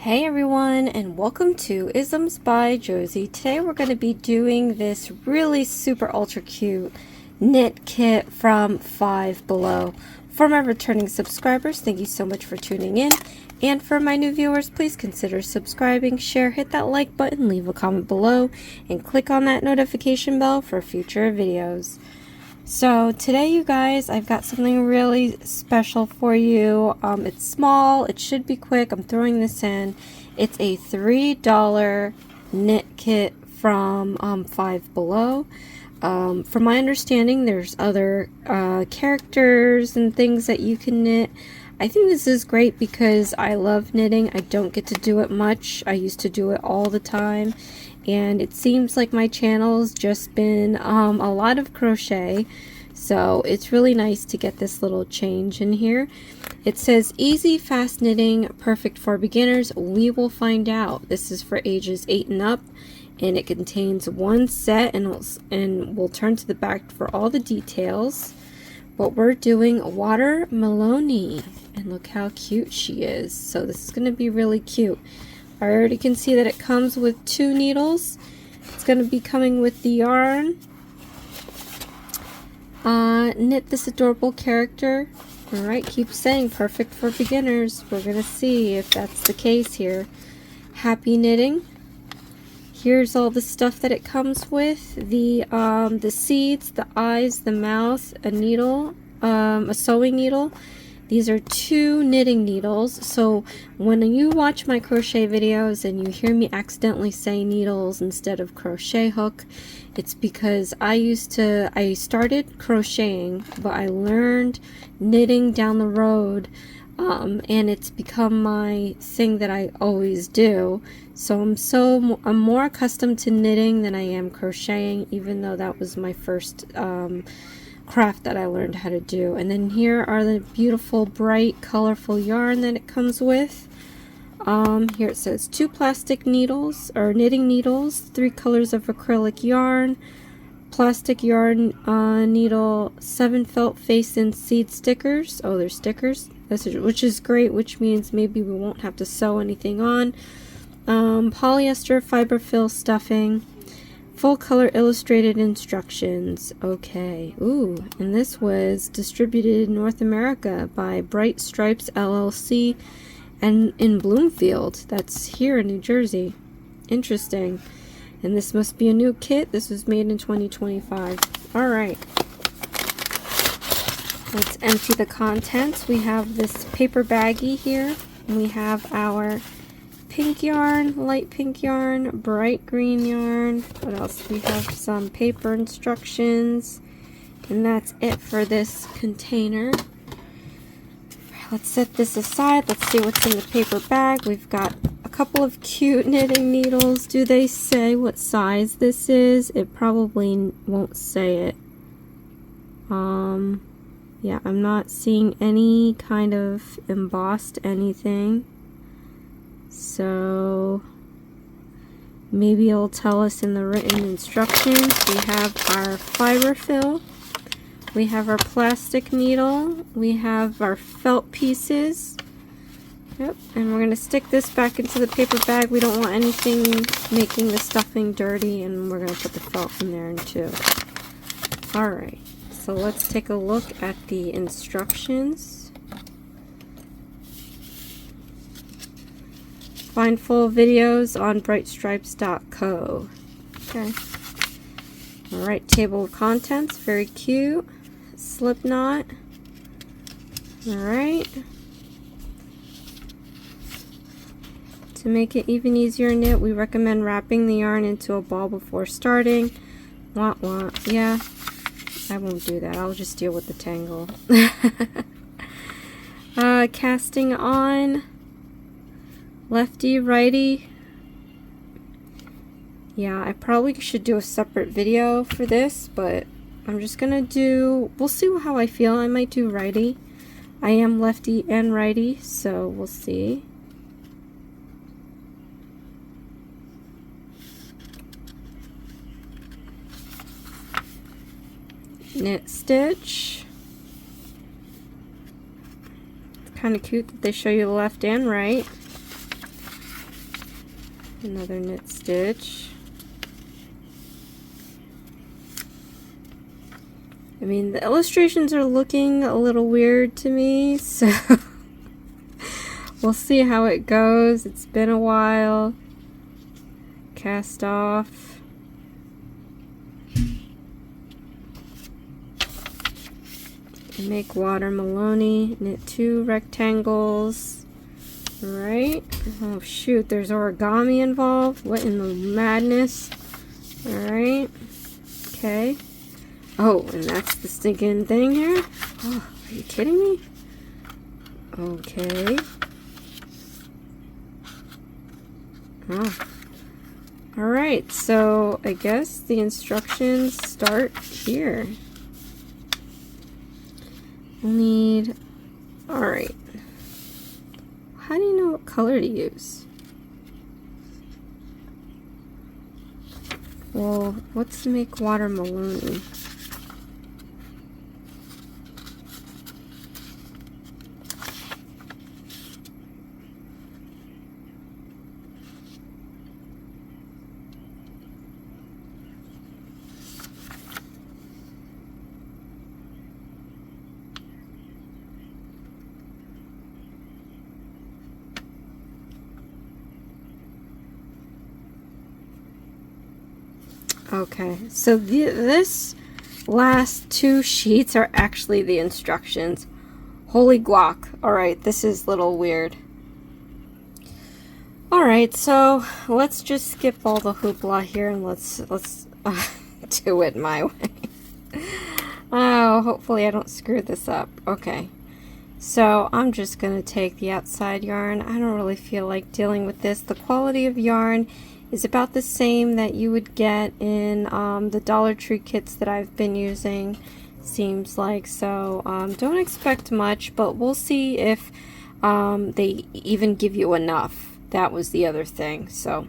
Hey everyone, and welcome to Isms by Josie. Today we're going to be doing this really super ultra cute knit kit from Five Below. For my returning subscribers, thank you so much for tuning in. And for my new viewers, please consider subscribing, share, hit that like button, leave a comment below, and click on that notification bell for future videos. So today, you guys, I've got something really special for you. It's small, it should be quick. I'm throwing this in. It's a $3 knit kit from Five Below. From my understanding, there's other characters and things that you can knit. I think this is great because I love knitting. I don't get to do it much. I used to do it all the time. And it seems like my channel's just been a lot of crochet, so it's really nice to get this little change in here. It says easy fast knitting, perfect for beginners. We will find out. This is for ages 8 and up, and it contains one set, and we'll turn to the back for all the details. But we're doing Water Melonie, and look how cute she is. So this is going to be really cute. I already can see that it comes with 2 needles. It's going to be coming with the yarn. Knit this adorable character. Alright, keep saying perfect for beginners. We're going to see if that's the case here. Happy knitting. Here's all the stuff that it comes with. The seeds, the eyes, the mouth, a needle, a sewing needle. These are 2 knitting needles, so when you watch my crochet videos and you hear me accidentally say needles instead of crochet hook, it's because I started crocheting, but I learned knitting down the road, and it's become my thing that I always do. So I'm more accustomed to knitting than I am crocheting, even though that was my first craft that I learned how to do. And then here are the beautiful bright colorful yarn that it comes with. Here it says 2 plastic needles or knitting needles, 3 colors of acrylic yarn, plastic yarn needle, 7 felt face and seed stickers. Oh, there's stickers, which is great, which means maybe we won't have to sew anything on. Polyester fiberfill stuffing, full color illustrated instructions. Okay. Ooh, and this was distributed in North America by Bright Stripes LLC and in Bloomfield. That's here in New Jersey. Interesting. And this must be a new kit. This was made in 2025. Alright. Let's empty the contents. We have this paper baggie here. And we have our pink yarn, light pink yarn, bright green yarn. What else? We have some paper instructions, and that's it for this container. Let's set this aside. Let's see what's in the paper bag. We've got a couple of cute knitting needles. Do they say what size this is? It probably won't say it. Yeah, I'm not seeing any kind of embossed anything. So maybe it'll tell us in the written instructions. We have our fiber fill, we have our plastic needle, we have our felt pieces. Yep, and we're going to stick this back into the paper bag. We don't want anything making the stuffing dirty, and we're going to put the felt in there too. Alright, so let's take a look at the instructions. Find full videos on brightstripes.co. Okay. Alright, table of contents. Very cute. Slip knot. Alright. To make it even easier to knit, we recommend wrapping the yarn into a ball before starting. Wah wah. Yeah, I won't do that. I'll just deal with the tangle. Casting on. Lefty, righty. Yeah, I probably should do a separate video for this, but I'm just gonna do, we'll see how I feel. I might do righty. I am lefty and righty, so we'll see. Knit stitch. It's kind of cute that they show you the left and right. Another knit stitch. I mean, the illustrations are looking a little weird to me, so we'll see how it goes. It's been a while. Cast off. Make Water Melonie. Knit 2 rectangles. Alright. Oh shoot, there's origami involved. What in the madness? Alright. Okay. Oh, and that's the stinking thing here? Oh, are you kidding me? Okay. Oh. Alright, so I guess the instructions start here. We'll need... Alright. How do you know what color to use? Well, let's make Water Melonie. Okay, so this last 2 sheets are actually the instructions. Holy guac. Alright, this is a little weird. Alright, so let's just skip all the hoopla here and let's do it my way. Oh, hopefully I don't screw this up. Okay, so I'm just going to take the outside yarn. I don't really feel like dealing with this. The quality of yarn is about the same that you would get in the Dollar Tree kits that I've been using, seems like. So don't expect much, but we'll see if they even give you enough. That was the other thing. So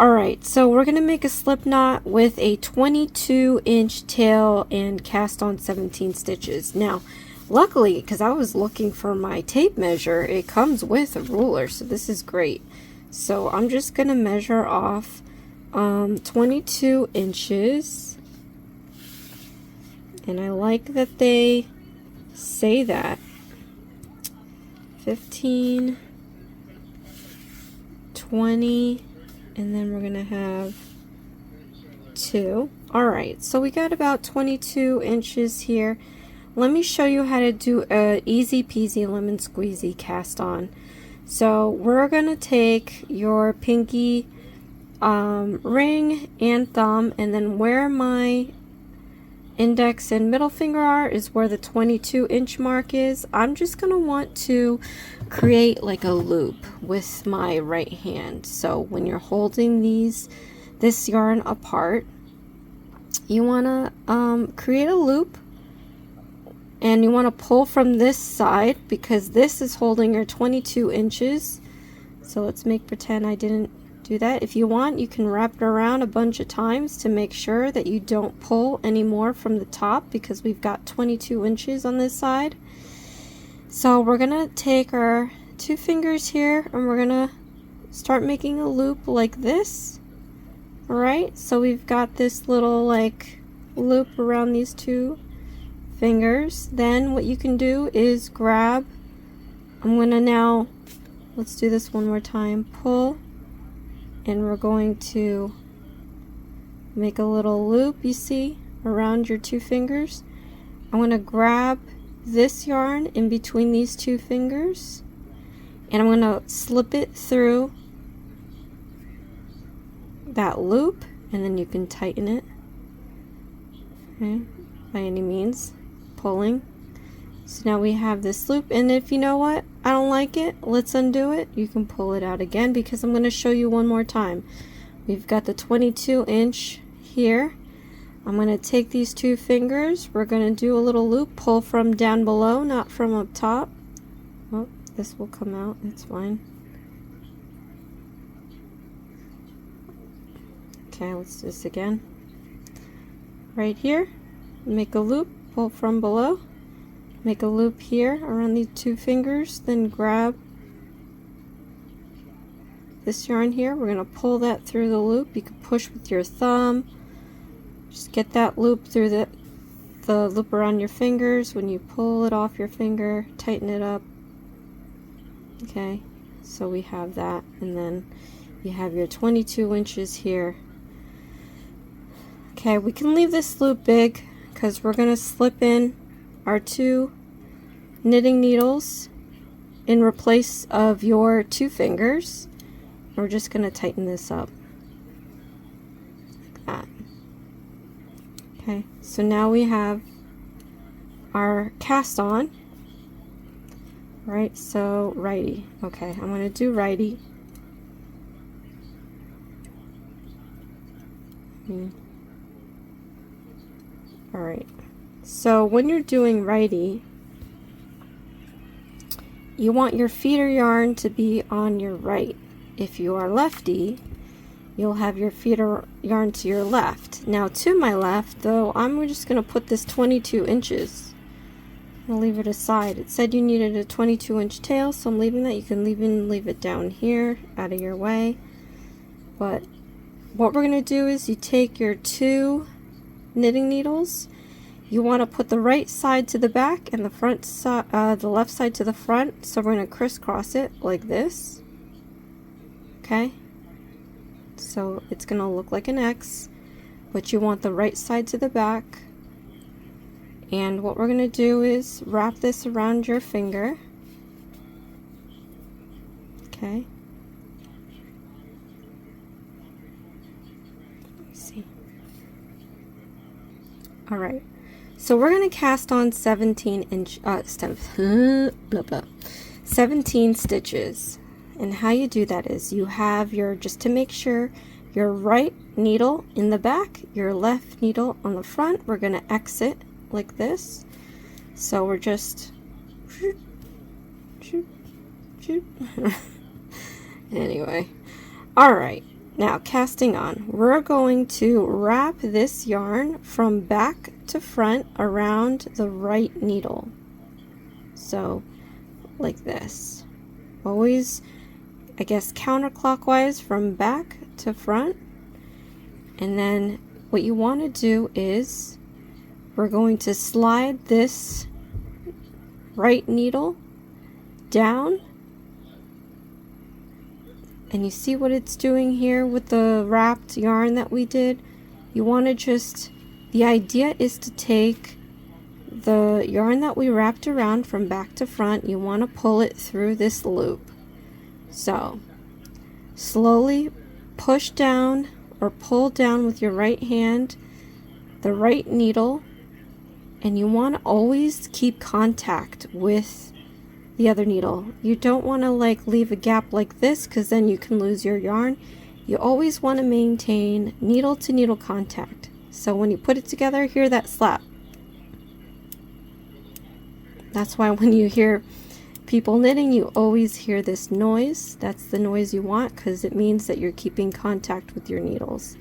alright, so we're gonna make a slip knot with a 22-inch tail and cast on 17 stitches. Now luckily, because I was looking for my tape measure, it comes with a ruler, so this is great. So I'm just going to measure off 22 inches. And I like that they say that. 15, 20, and then we're going to have 2. Alright, so we got about 22 inches here. Let me show you how to do a easy peasy lemon squeezy cast on. So we're going to take your pinky ring and thumb, and then where my index and middle finger are is where the 22-inch mark is. I'm just going to want to create like a loop with my right hand. So when you're holding this yarn apart, you want to create a loop. And you want to pull from this side because this is holding your 22 inches. So let's pretend I didn't do that. If you want, you can wrap it around a bunch of times to make sure that you don't pull any more from the top, because we've got 22 inches on this side. So we're going to take our 2 fingers here and we're going to start making a loop like this. Alright, so we've got this little like loop around these 2 fingers. Then what you can do is grab, I'm gonna now, let's do this one more time, pull, and we're going to make a little loop, you see, around your 2 fingers. I'm gonna grab this yarn in between these 2 fingers and I'm gonna slip it through that loop, and then you can tighten it, okay, by any means. Pulling. So now we have this loop, and if you know what, I don't like it, let's undo it. You can pull it out again because I'm going to show you one more time. We've got the 22-inch here. I'm going to take these 2 fingers, we're going to do a little loop, pull from down below, not from up top. Oh, this will come out, it's fine. Okay, let's do this again. Right here, make a loop, pull from below, make a loop here around these 2 fingers, then grab this yarn here, we're going to pull that through the loop. You can push with your thumb. Just get that loop through the loop around your fingers. When you pull it off your finger, tighten it up. Okay, so we have that, and then you have your 22 inches here. Okay, we can leave this loop big because we're going to slip in our 2 knitting needles in place of your 2 fingers. We're just going to tighten this up like that. Okay, so now we have our cast on. Right, so righty. Okay, I'm going to do righty. Alright, so when you're doing righty, you want your feeder yarn to be on your right. If you are lefty, you'll have your feeder yarn to your left. Now to my left, though, I'm just going to put this 22 inches. I'll leave it aside. It said you needed a 22-inch tail, so I'm leaving that. You can leave it down here, out of your way. But what we're going to do is you take your 2 knitting needles. You want to put the right side to the back and the front side, the left side to the front. So we're going to crisscross it like this. Okay. So it's going to look like an X, but you want the right side to the back. And what we're going to do is wrap this around your finger. Okay. Let me see. All right. So we're going to cast on 17 stitches. And how you do that is you have your, just to make sure, your right needle in the back, your left needle on the front. We're going to exit like this. So we're just anyway. Alright, now casting on. We're going to wrap this yarn from back to front around the right needle. So like this. Always, I guess, counterclockwise from back to front. And then what you want to do is we're going to slide this right needle down, and you see what it's doing here with the wrapped yarn that we did. You want to just, the idea is to take the yarn that we wrapped around from back to front, you want to pull it through this loop. So slowly push down or pull down with your right hand the right needle, and you want to always keep contact with the other needle. You don't want to like leave a gap like this, because then you can lose your yarn. You always want to maintain needle to needle contact. So when you put it together, hear that slap. That's why when you hear people knitting, you always hear this noise. That's the noise you want, because it means that you're keeping contact with your needles.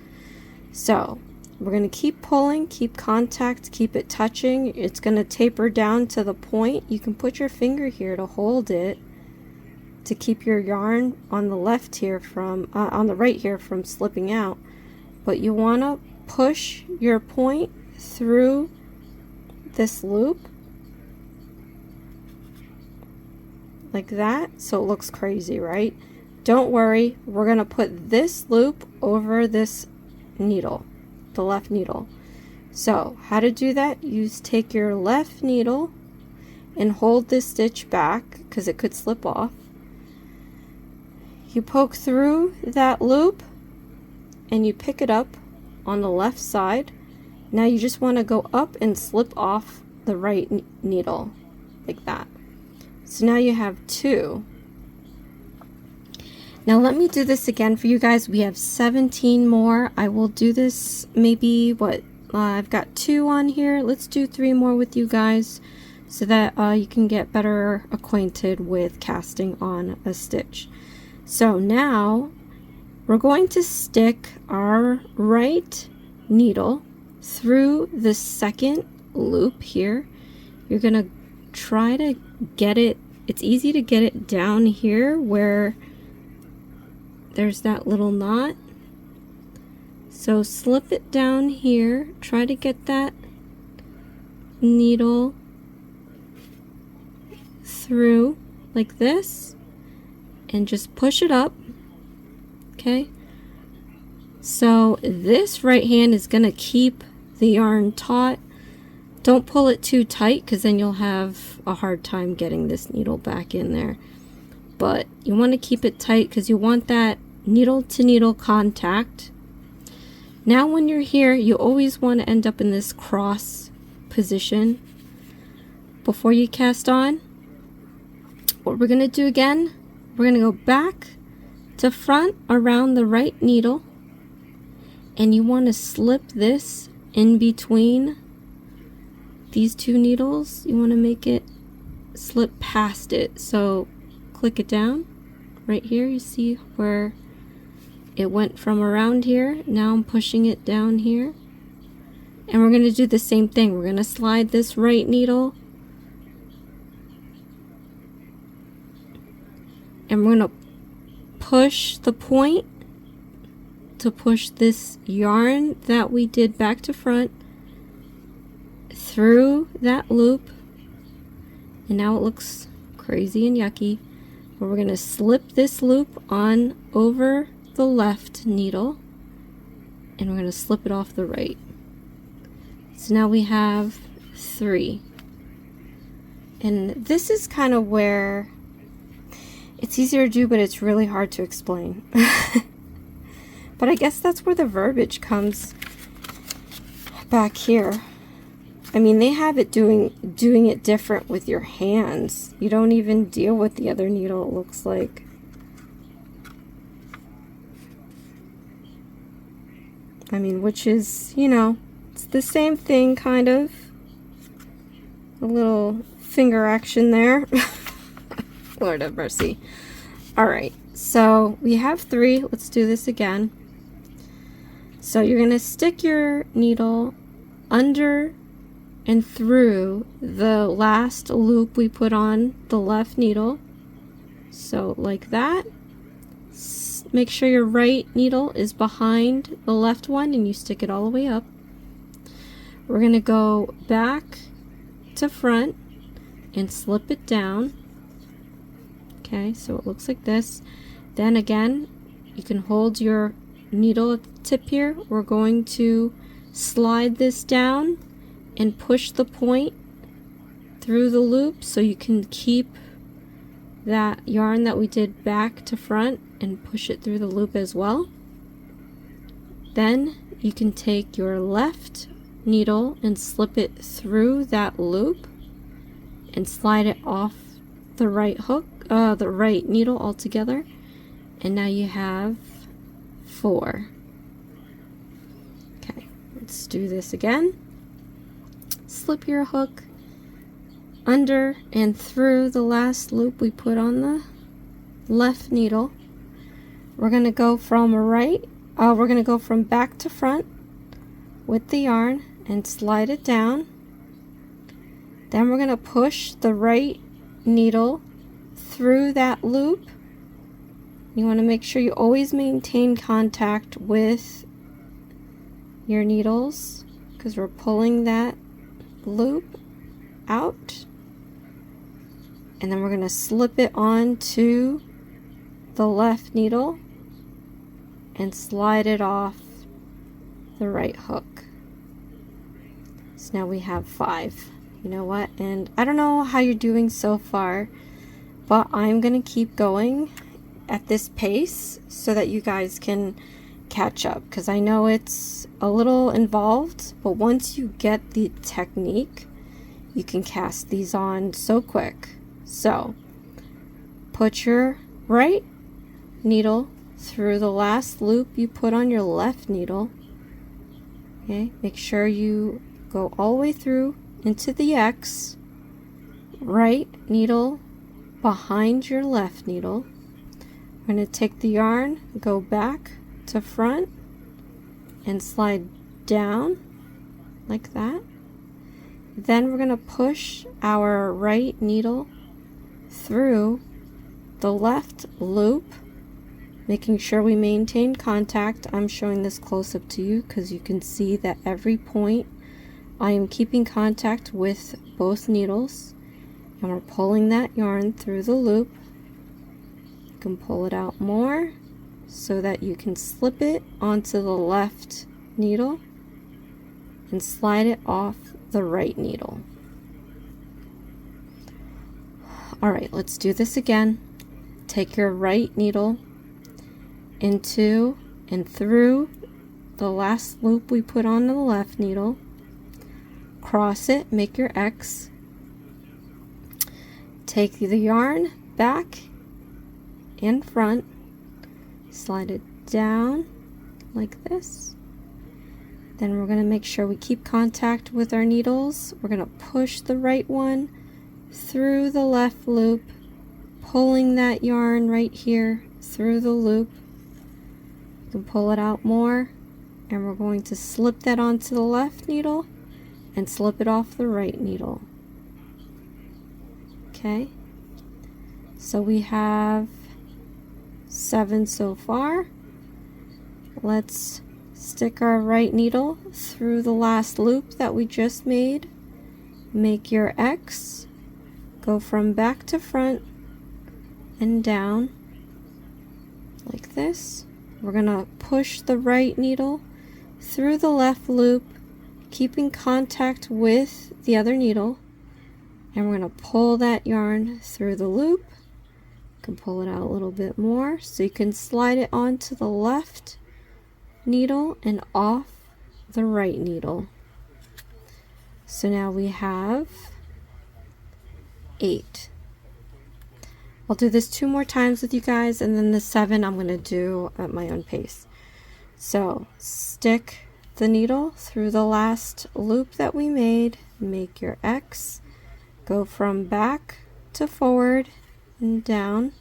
So we're going to keep pulling, keep contact, keep it touching. It's going to taper down to the point. You can put your finger here to hold it, to keep your yarn on the left here from, on the right here from slipping out. But you want to push your point through this loop like that, so it looks crazy, right? Don't worry, we're going to put this loop over this needle, the left needle. So how to do that? You take your left needle and hold this stitch back, because it could slip off. You poke through that loop and you pick it up on the left side. Now you just want to go up and slip off the right needle like that. So now you have 2. Now let me do this again for you guys. We have 17 more. I will do this maybe, what, I've got 2 on here. Let's do 3 more with you guys so that you can get better acquainted with casting on a stitch. So now we're going to stick our right needle through the second loop here. You're going to try to get it, it's easy to get it down here where there's that little knot. So slip it down here, try to get that needle through like this, and just push it up. Okay, so this right hand is gonna keep the yarn taut. Don't pull it too tight, because then you'll have a hard time getting this needle back in there. But you want to keep it tight because you want that needle to needle contact. Now when you're here, you always want to end up in this cross position before you cast on. What we're going to do again, we're going to go back to front around the right needle, and you want to slip this in between these two needles. You want to make it slip past it. So click it down right here. You see where it went from around here. Now I'm pushing it down here, and we're going to do the same thing. We're going to slide this right needle, and we're going to push the point to push this yarn that we did back to front through that loop. And now it looks crazy and yucky, but we're going to slip this loop on over the left needle, and we're going to slip it off the right. So now we have 3. And this is kind of where it's easier to do, but it's really hard to explain. But I guess that's where the verbiage comes back here. I mean, they have it doing it different with your hands. You don't even deal with the other needle, it looks like. I mean, which is, you know, it's the same thing, kind of. A little finger action there. Lord have mercy. Alright, so we have 3. Let's do this again. So you're going to stick your needle under and through the last loop we put on the left needle. So like that. Make sure your right needle is behind the left one, and you stick it all the way up. We're going to go back to front and slip it down. Okay, so it looks like this. Then again, you can hold your needle at the tip here. We're going to slide this down and push the point through the loop so you can keep that yarn that we did back to front and push it through the loop as well. Then you can take your left needle and slip it through that loop and slide it off the right hook, the right needle altogether, and now you have 4. Okay, let's do this again. Slip your hook under and through the last loop we put on the left needle. We're going to go from we're going to go from back to front with the yarn and slide it down. Then we're going to push the right needle through that loop. You want to make sure you always maintain contact with your needles, because we're pulling that loop out. And then we're going to slip it onto the left needle and slide it off the right hook. So now we have 5. You know what? And I don't know how you're doing so far, but I'm going to keep going at this pace so that you guys can catch up, because I know it's a little involved, but once you get the technique, you can cast these on so quick. So put your right needle through the last loop you put on your left needle. Okay, make sure you go all the way through into the X. Right needle behind your left needle. We're going to take the yarn, go back to front, and slide down like that. Then we're going to push our right needle through the left loop making sure we maintain contact. I'm showing this close up to you because you can see that every point I am keeping contact with both needles, and we're pulling that yarn through the loop. You can pull it out more so that you can slip it onto the left needle and slide it off the right needle. Alright, let's do this again. Take your right needle into and through the last loop we put on the left needle. Cross it, make your X. Take the yarn back and front, slide it down like this. Then we're going to make sure we keep contact with our needles. We're going to push the right one through the left loop, pulling that yarn right here through the loop. You can pull it out more, and we're going to slip that onto the left needle and slip it off the right needle. Okay, so we have 7 so far. Let's stick our right needle through the last loop that we just made. Make your X. Go from back to front and down like this. We're going to push the right needle through the left loop, keeping contact with the other needle, and we're going to pull that yarn through the loop. You can pull it out a little bit more so you can slide it onto the left needle and off the right needle. So now we have 8. I'll do this 2 more times with you guys, and then the 7 I'm going to do at my own pace. So stick the needle through the last loop that we made, make your X, go from back to forward and down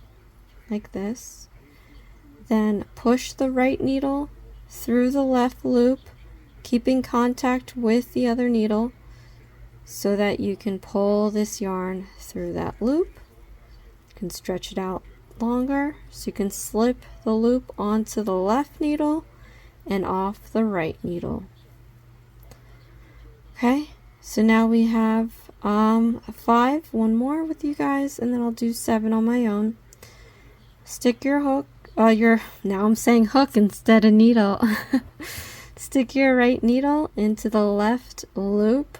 like this. Then push the right needle through the left loop, keeping contact with the other needle so that you can pull this yarn through that loop. You can stretch it out longer so you can slip the loop onto the left needle and off the right needle. Okay, so now we have 5, one more with you guys, and then I'll do 7 on my own. Stick your hook, now I'm saying hook instead of needle. Stick your right needle into the left loop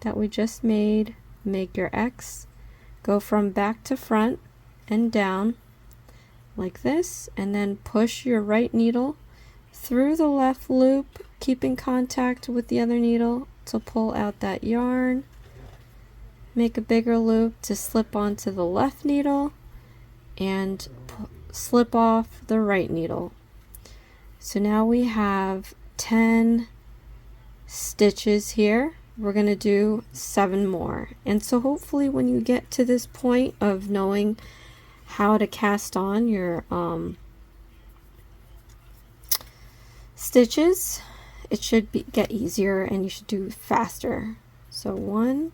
that we just made, make your X, go from back to front and down like this, and then push your right needle through the left loop, keeping contact with the other needle to pull out that yarn. Make a bigger loop to slip onto the left needle and slip off the right needle. So now we have 10 stitches here. We're going to do 7 more. And so hopefully when you get to this point of knowing how to cast on your stitches, it should get easier and you should do faster. So 1,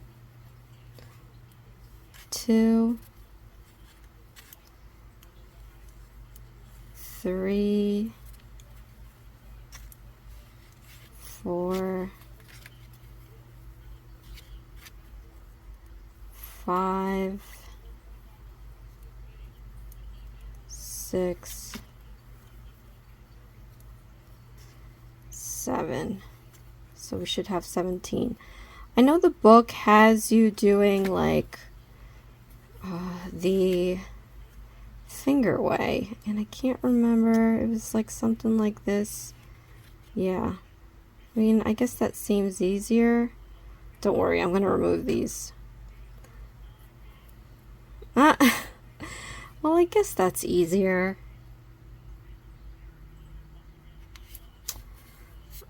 2, 3, 4, 5, 6, 7. So we should have 17. I know the book has you doing like the finger way, and I can't remember. It was like something like this. Yeah, I mean, I guess that seems easier. Don't worry, I'm gonna remove these. Well, I guess that's easier.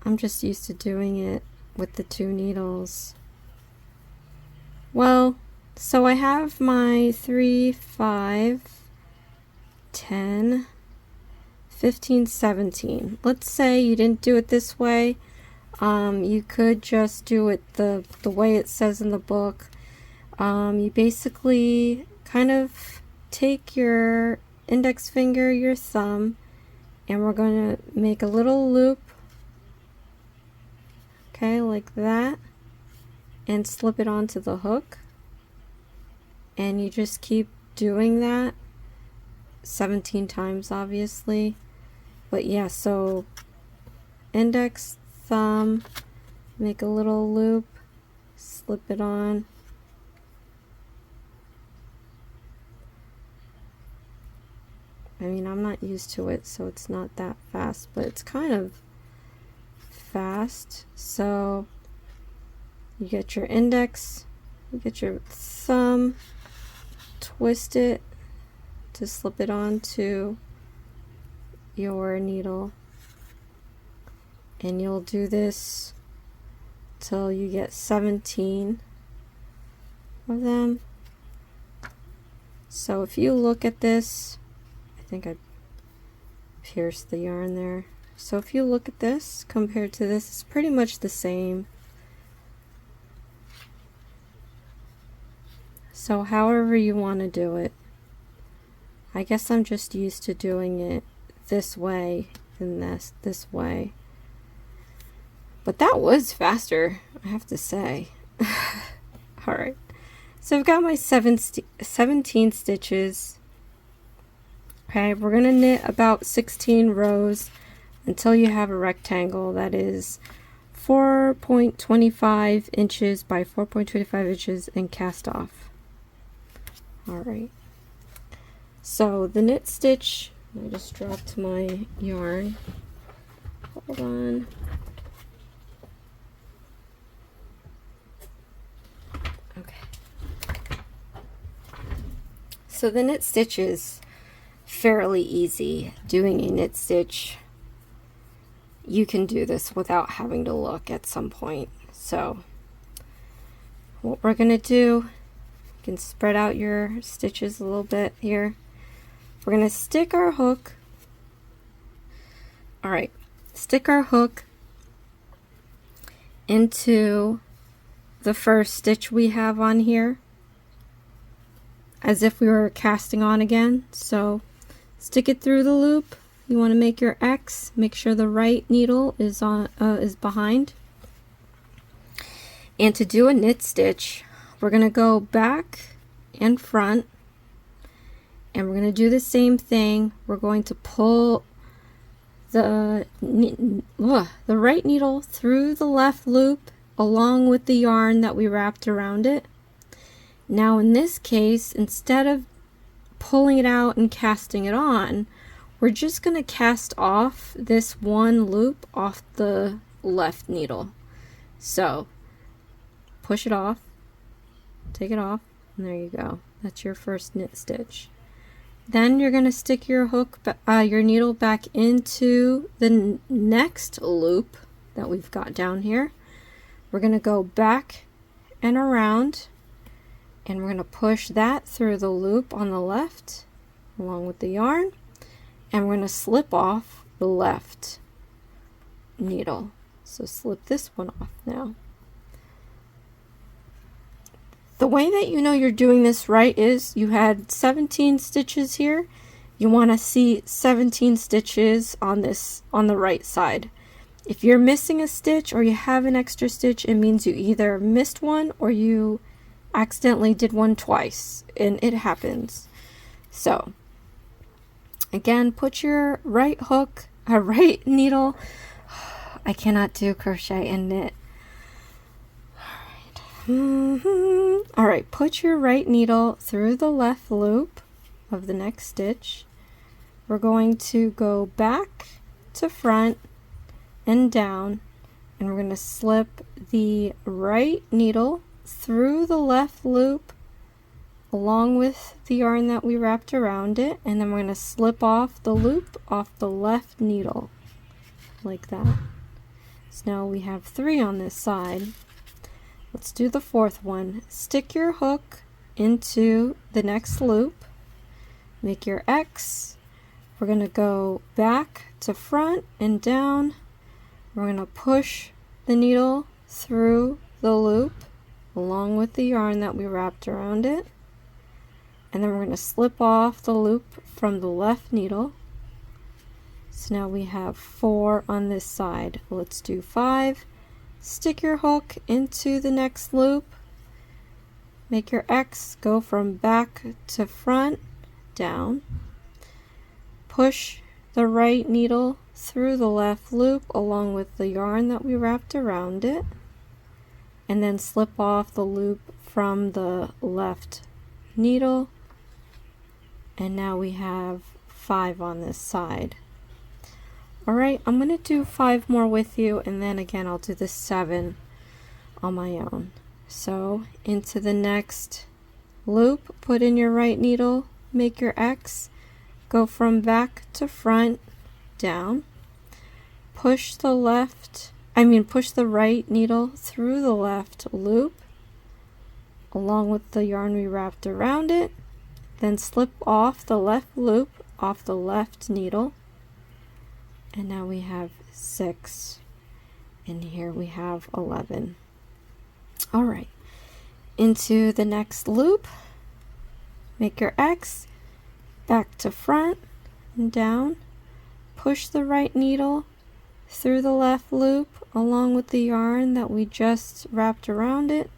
I'm just used to doing it with the 2 needles. Well, so I have my 3, 5, 10, 15, 17. Let's say you didn't do it this way. You could just do it the way it says in the book. You basically kind of take your index finger, your thumb, and we're going to make a little loop, okay, like that, and slip it onto the hook. And you just keep doing that 17 times, obviously. But yeah, so index, thumb, make a little loop, slip it on. I mean, I'm not used to it, so it's not that fast, but it's kind of fast. So you get your index, you get your thumb, twist it to slip it onto your needle, and you'll do this till you get 17 of them. So if you look at this, I think I pierced the yarn there. So if you look at this compared to this, it's pretty much the same. So however you want to do it. I guess I'm just used to doing it this way than this way. But that was faster, I have to say. Alright, so I've got my 17 stitches. Okay, we're going to knit about 16 rows until you have a rectangle that is 4.25 inches by 4.25 inches and cast off. Alright, so the knit stitch, I just dropped my yarn. Hold on. Okay. So the knit stitch is fairly easy. Doing a knit stitch, you can do this without having to look at some point. So what we're going to do, you can spread out your stitches a little bit here. We're going to stick our hook. Alright, stick our hook into the first stitch we have on here, as if we were casting on again. So stick it through the loop. You want to make your X. Make sure the right needle is behind. And to do a knit stitch, we're going to go back and front, and we're going to do the same thing. We're going to pull the right needle through the left loop along with the yarn that we wrapped around it. Now in this case, instead of pulling it out and casting it on, we're just going to cast off this one loop off the left needle. So push it off, take it off, and there you go. That's your first knit stitch. Then you're going to stick your hook, your needle back into the next loop that we've got down here. We're going to go back and around, and we're going to push that through the loop on the left along with the yarn, and we're going to slip off the left needle. So slip this one off now. The way that you know you're doing this right is you had 17 stitches here. You want to see 17 stitches on the right side. If you're missing a stitch or you have an extra stitch, it means you either missed one or you accidentally did one twice, and it happens. So again, put your right hook, right needle. I cannot do crochet and knit. Alright, put your right needle through the left loop of the next stitch. We're going to go back to front and down, and we're going to slip the right needle through the left loop along with the yarn that we wrapped around it, and then we're going to slip off the loop off the left needle like that. So now we have 3 on this side. Let's do the fourth one. Stick your hook into the next loop, make your X. We're going to go back to front and down. We're going to push the needle through the loop along with the yarn that we wrapped around it, and then we're going to slip off the loop from the left needle. So now we have 4 on this side. Let's do 5. Stick your hook into the next loop. Make your X, go from back to front, down. Push the right needle through the left loop along with the yarn that we wrapped around it. And then slip off the loop from the left needle. And now we have 5 on this side. Alright, I'm going to do 5 more with you, and then again I'll do the 7 on my own. So into the next loop, put in your right needle, make your X, go from back to front, down, push the right needle through the left loop along with the yarn we wrapped around it, then slip off the left loop off the left needle. And now we have 6, and here we have 11. All right, into the next loop, make your X, back to front and down, push the right needle through the left loop along with the yarn that we just wrapped around it,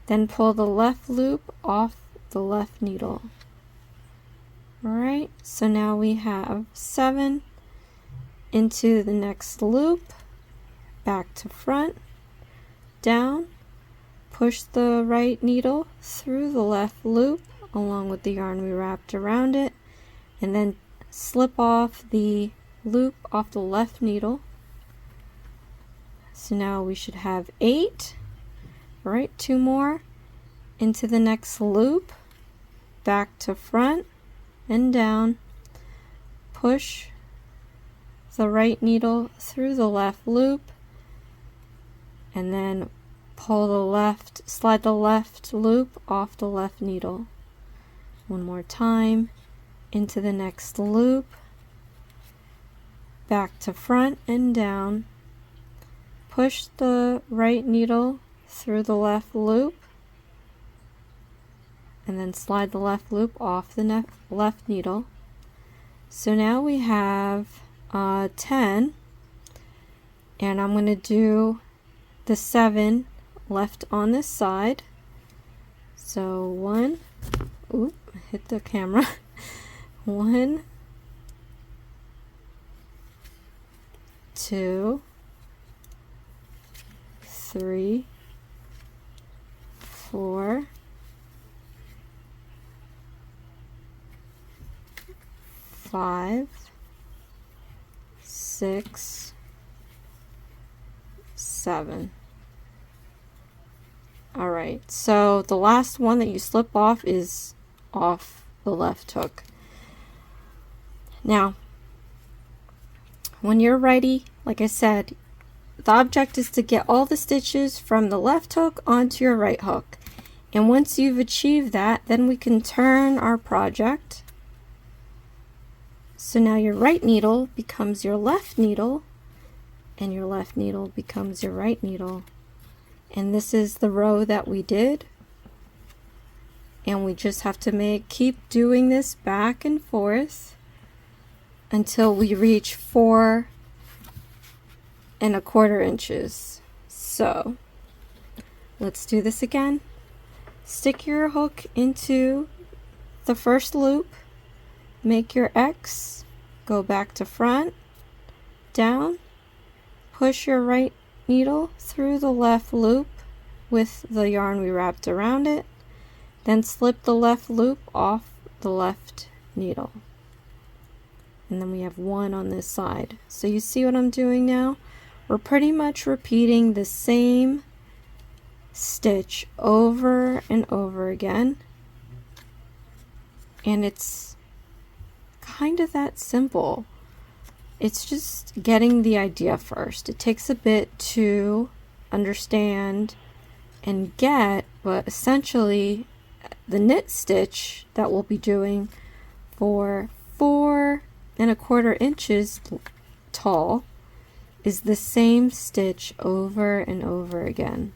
then pull the left loop off the left needle. All right, so now we have 7. Into the next loop, back to front, down, push the right needle through the left loop along with the yarn we wrapped around it, and then slip off the loop off the left needle. So now we should have 8. All right, 2 more. Into the next loop, back to front and down, push the right needle through the left loop, and then slide the left loop off the left needle. One more time, into the next loop, back to front and down, push the right needle through the left loop, and then slide the left loop off the left needle. So now we have 10, and I'm going to do the 7 left on this side. So 1, oop, hit the camera. 1, 2, 3, 4, 5, 6, 7. All right, so the last one that you slip off is off the left hook. Now, when you're ready, like I said, the object is to get all the stitches from the left hook onto your right hook. And once you've achieved that, then we can turn our project. So now your right needle becomes your left needle, and your left needle becomes your right needle. And this is the row that we did. And we just have to keep doing this back and forth until we reach 4 1/4 inches. So let's do this again. Stick your hook into the first loop, make your X, go back to front, down, push your right needle through the left loop with the yarn we wrapped around it, then slip the left loop off the left needle. And then we have 1 on this side. So you see what I'm doing now? We're pretty much repeating the same stitch over and over again. And it's kind of that simple. It's just getting the idea first. It takes a bit to understand and get, but essentially the knit stitch that we'll be doing for 4 1/4 inches tall is the same stitch over and over again.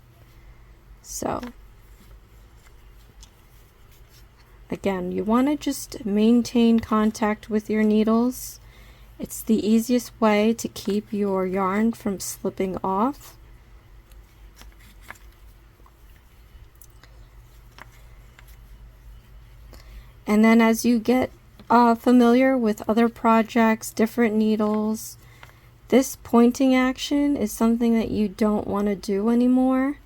So again, you want to just maintain contact with your needles. It's the easiest way to keep your yarn from slipping off. And then as you get familiar with other projects, different needles, this pointing action is something that you don't want to do anymore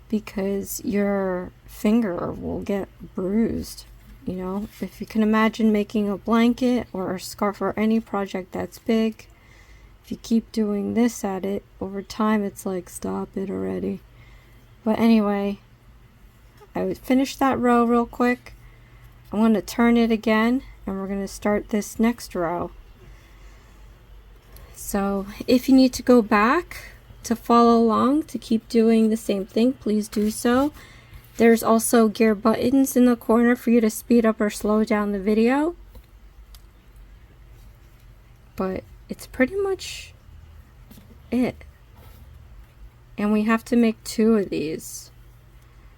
because your finger will get bruised. You know, if you can imagine making a blanket or a scarf or any project that's big, if you keep doing this at it, over time it's like, stop it already. But anyway, I would finish that row real quick. I'm going to turn it again and we're going to start this next row. So if you need to go back to follow along to keep doing the same thing, please do so. There's also gear buttons in the corner for you to speed up or slow down the video. But it's pretty much it. And we have to make 2 of these.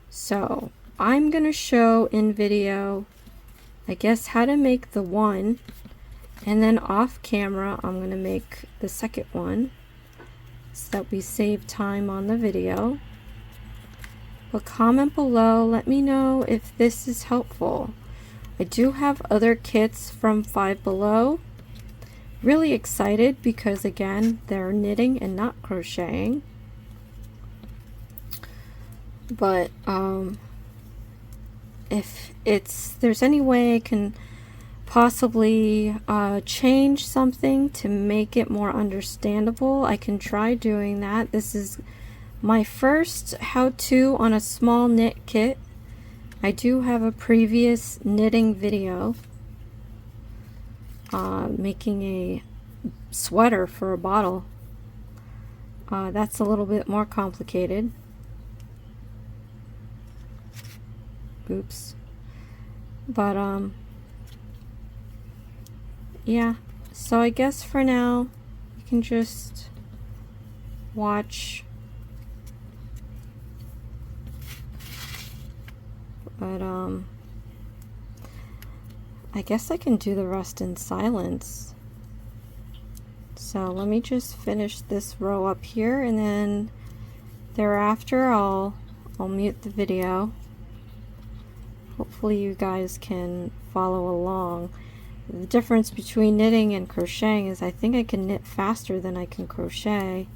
So I'm going to show in video, I guess, how to make the one. And then off camera, I'm going to make the second one so that we save time on the video. But comment below, let me know if this is helpful. I do have other kits from Five Below. Really excited because again, they're knitting and not crocheting. But if there's any way I can possibly change something to make it more understandable, I can try doing that. This is my first how-to on a small knit kit. I do have a previous knitting video making a sweater for a bottle. That's a little bit more complicated. Oops. But yeah, so I guess for now you can just watch. But I guess I can do the rest in silence. So let me just finish this row up here, and then thereafter I'll mute the video. Hopefully you guys can follow along. The difference between knitting and crocheting is I think I can knit faster than I can crochet.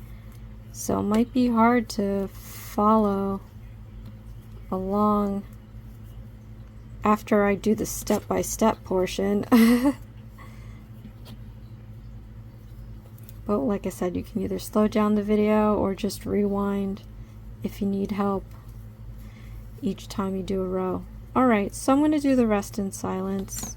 So it might be hard to follow along after I do the step-by-step portion. But like I said, you can either slow down the video or just rewind if you need help each time you do a row. Alright, so I'm going to do the rest in silence.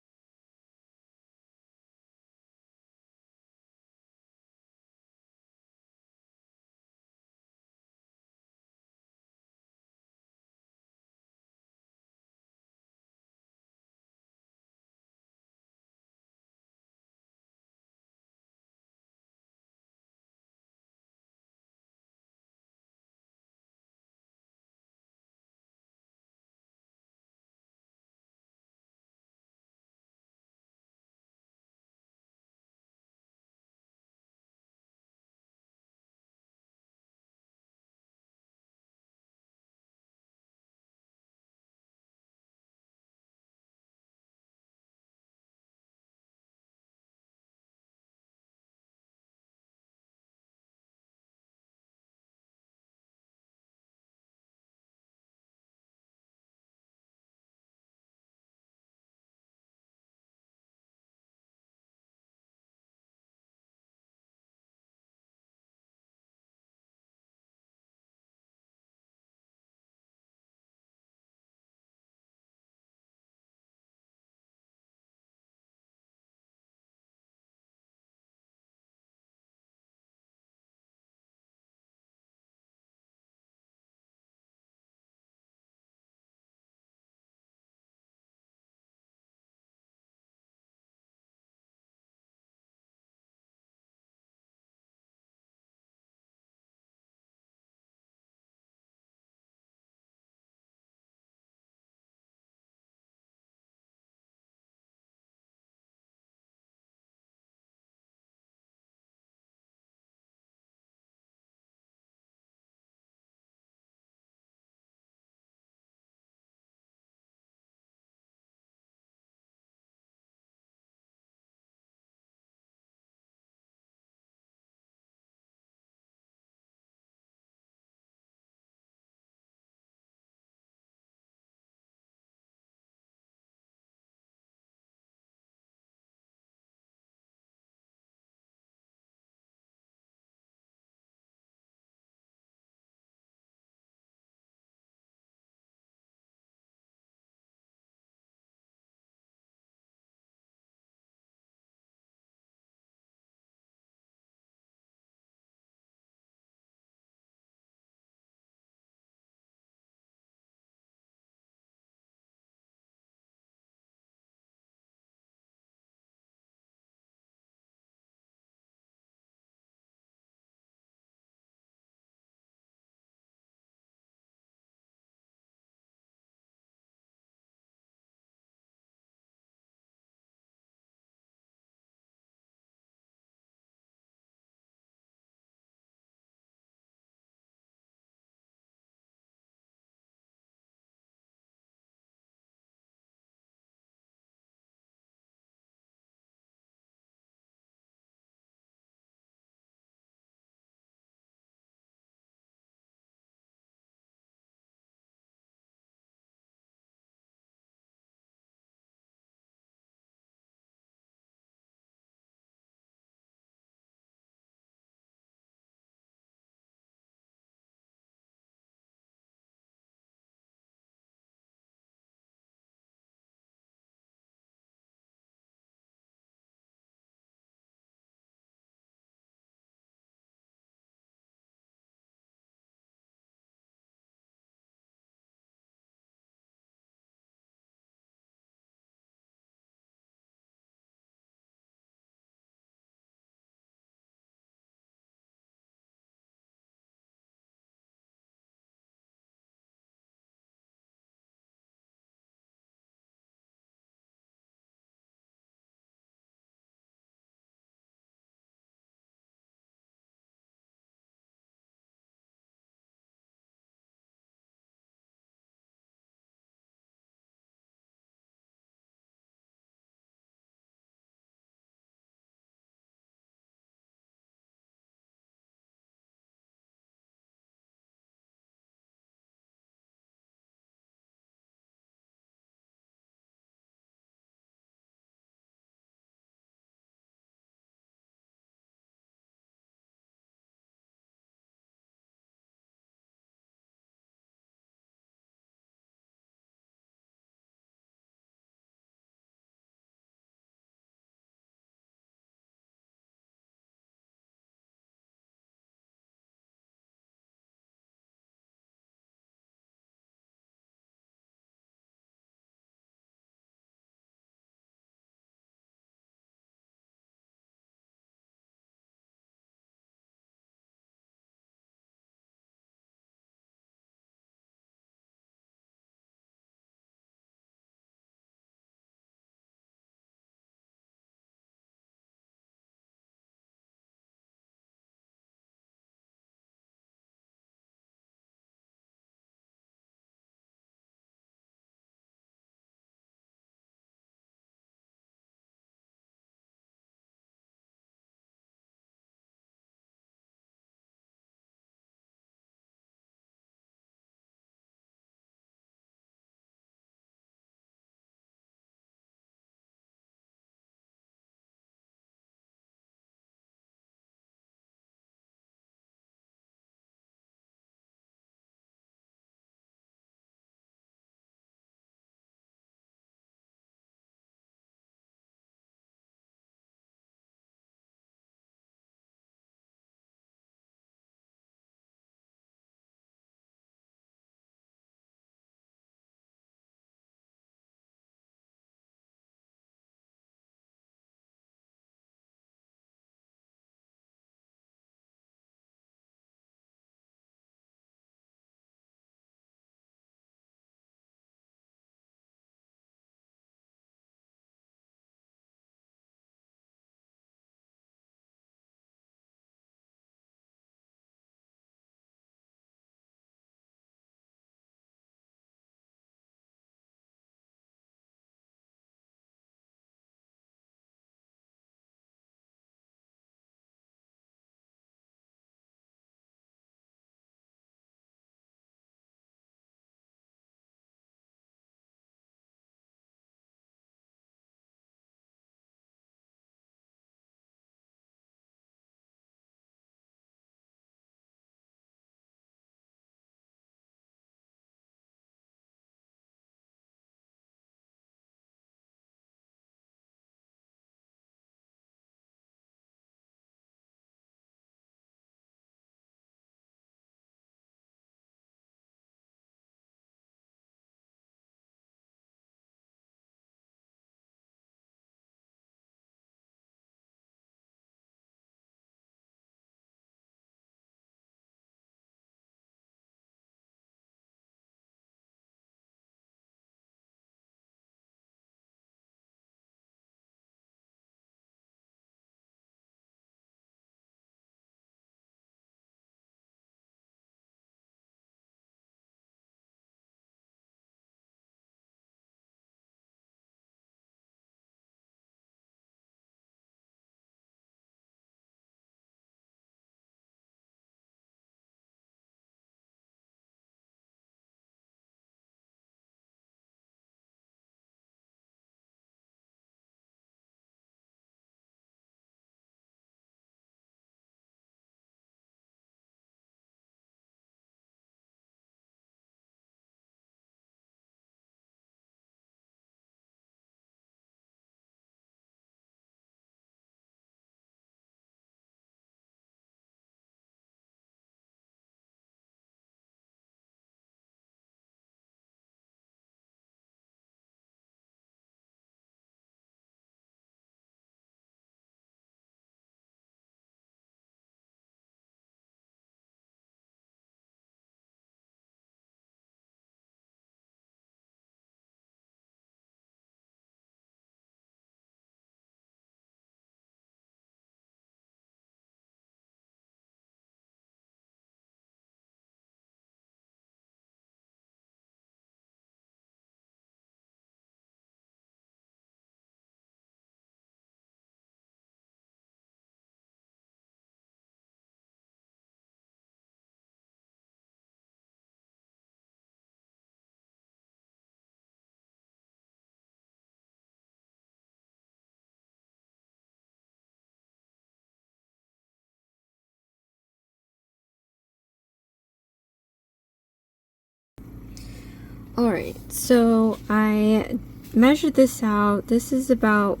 Alright, so I measured this out. This is about,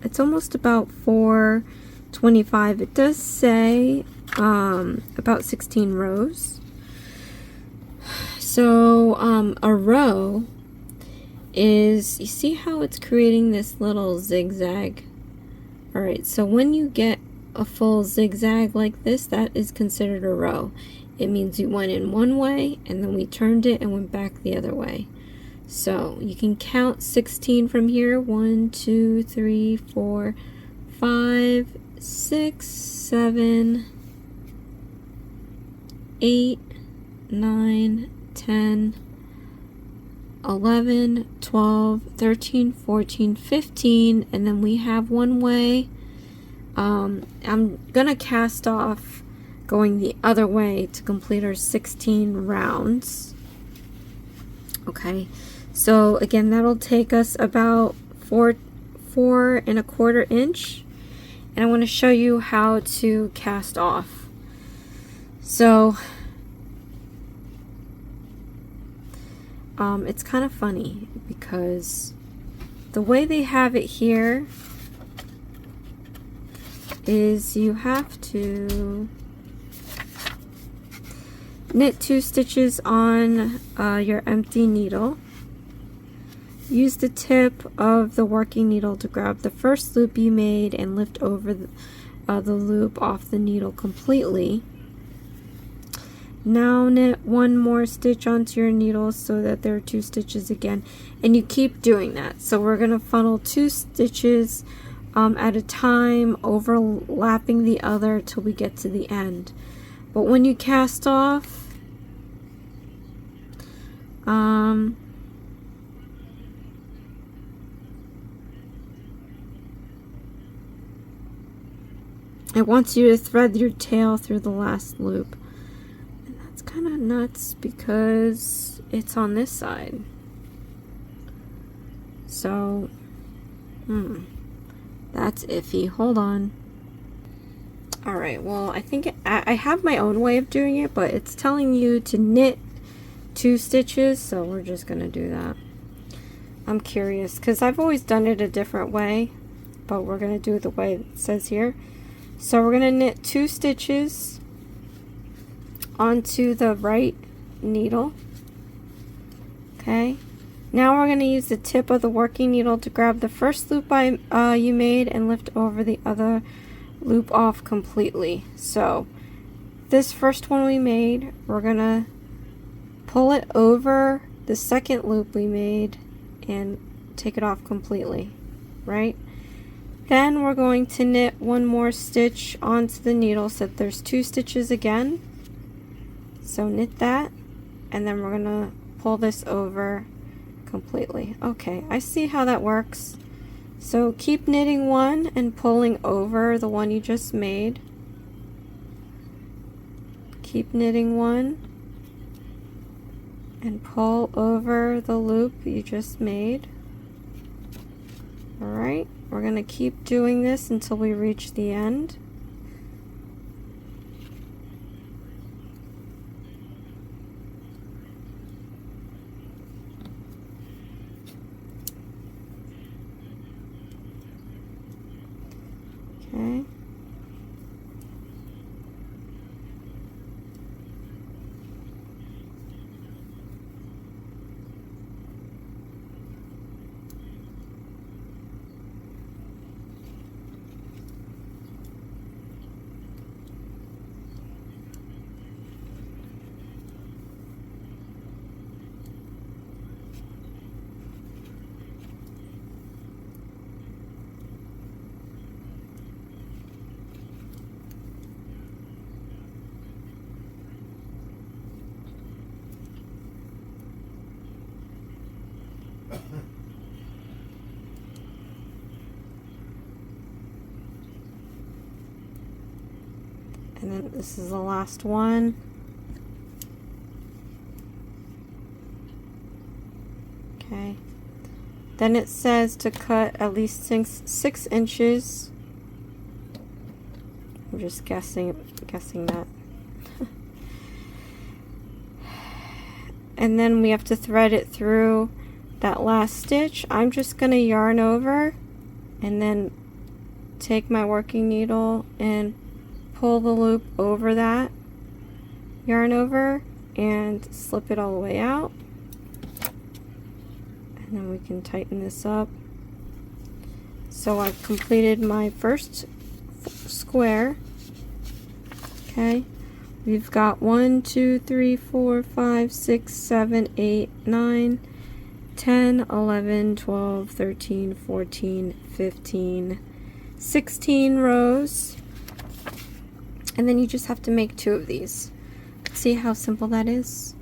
it's almost about 425. It does say about 16 rows. So a row is, you see how it's creating this little zigzag? Alright, so when you get a full zigzag like this, that is considered a row. It means you went in one way and then we turned it and went back the other way. So you can count 16 from here. 1, 2, 3, 4, 5, 6, 7, 8, 9, 10, 11, 12, 13, 14, 15, and then we have one way. I'm gonna cast off going the other way to complete our 16 rounds. Okay, so again, that'll take us about 4.25 inch, and I want to show you how to cast off. So it's kind of funny because the way they have it here is you have to knit 2 stitches on your empty needle. Use the tip of the working needle to grab the first loop you made and lift over the loop off the needle completely. Now knit 1 more stitch onto your needle so that there are 2 stitches again, and you keep doing that. So we're going to funnel 2 stitches at a time, overlapping the other till we get to the end. But when you cast off, it wants you to thread your tail through the last loop. And that's kind of nuts because it's on this side. So, that's iffy. Hold on. Alright, well, I think I have my own way of doing it, but it's telling you to knit 2 stitches, so we're just going to do that. I'm curious, because I've always done it a different way, but we're going to do it the way it says here. So we're going to knit 2 stitches onto the right needle. Okay. Now we're going to use the tip of the working needle to grab the first loop you made and lift over the other loop off completely. So this first one we made, we're going to pull it over the second loop we made and take it off completely, right? Then we're going to knit 1 more stitch onto the needle so that there's 2 stitches again. So knit that, and then we're gonna pull this over completely. Okay, I see how that works. So keep knitting 1 and pulling over the one you just made. Keep knitting 1 and pull over the loop you just made. Alright, we're going to keep doing this until we reach the end. Okay. And then this is the last one. Okay. Then it says to cut at least 6 inches. I'm just guessing that. and then we have to thread it through that last stitch. I'm just going to yarn over and then take my working needle and pull the loop over that, yarn over, and slip it all the way out. And then we can tighten this up. So I've completed my first square. Okay, we've got 1, 2, 3, 4, 5, 6, 7, 8, 9, 10, 11, 12, 13, 14, 15, 16 rows. And then you just have to make 2 of these. See how simple that is?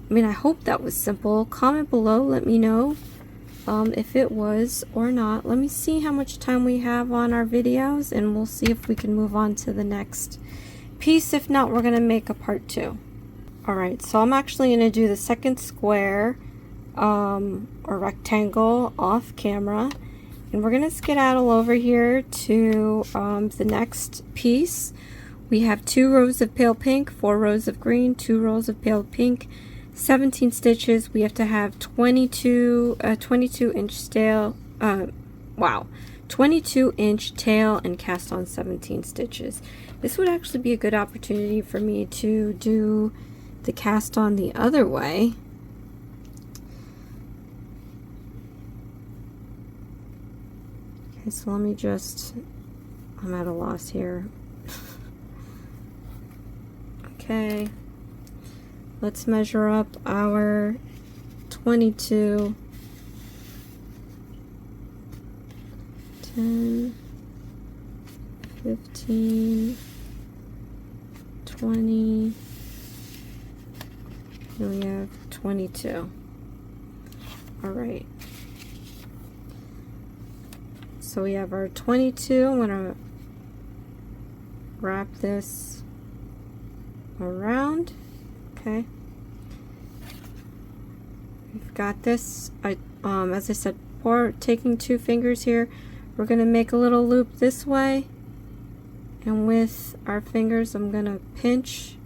I mean, I hope that was simple. Comment below, let me know if it was or not. Let me see how much time we have on our videos, and we'll see if we can move on to the next piece. If not, we're going to make a part 2. Alright, so I'm actually going to do the second square or rectangle off camera, and we're going to skedaddle over here to the next piece. We have 2 rows of pale pink, 4 rows of green, 2 rows of pale pink, 17 stitches. We have to have 22 inch tail, 22 inch tail, and cast on 17 stitches. This would actually be a good opportunity for me to do the cast on the other way. Okay, so let me just, I'm at a loss here. Okay, let's measure up our 22, 10, 15, 20, and we have 22. All right. So we have our 22. I'm gonna wrap this around. Okay. We've got this. As I said before, taking 2 fingers here, we're gonna make a little loop this way, and with our fingers, I'm gonna pinch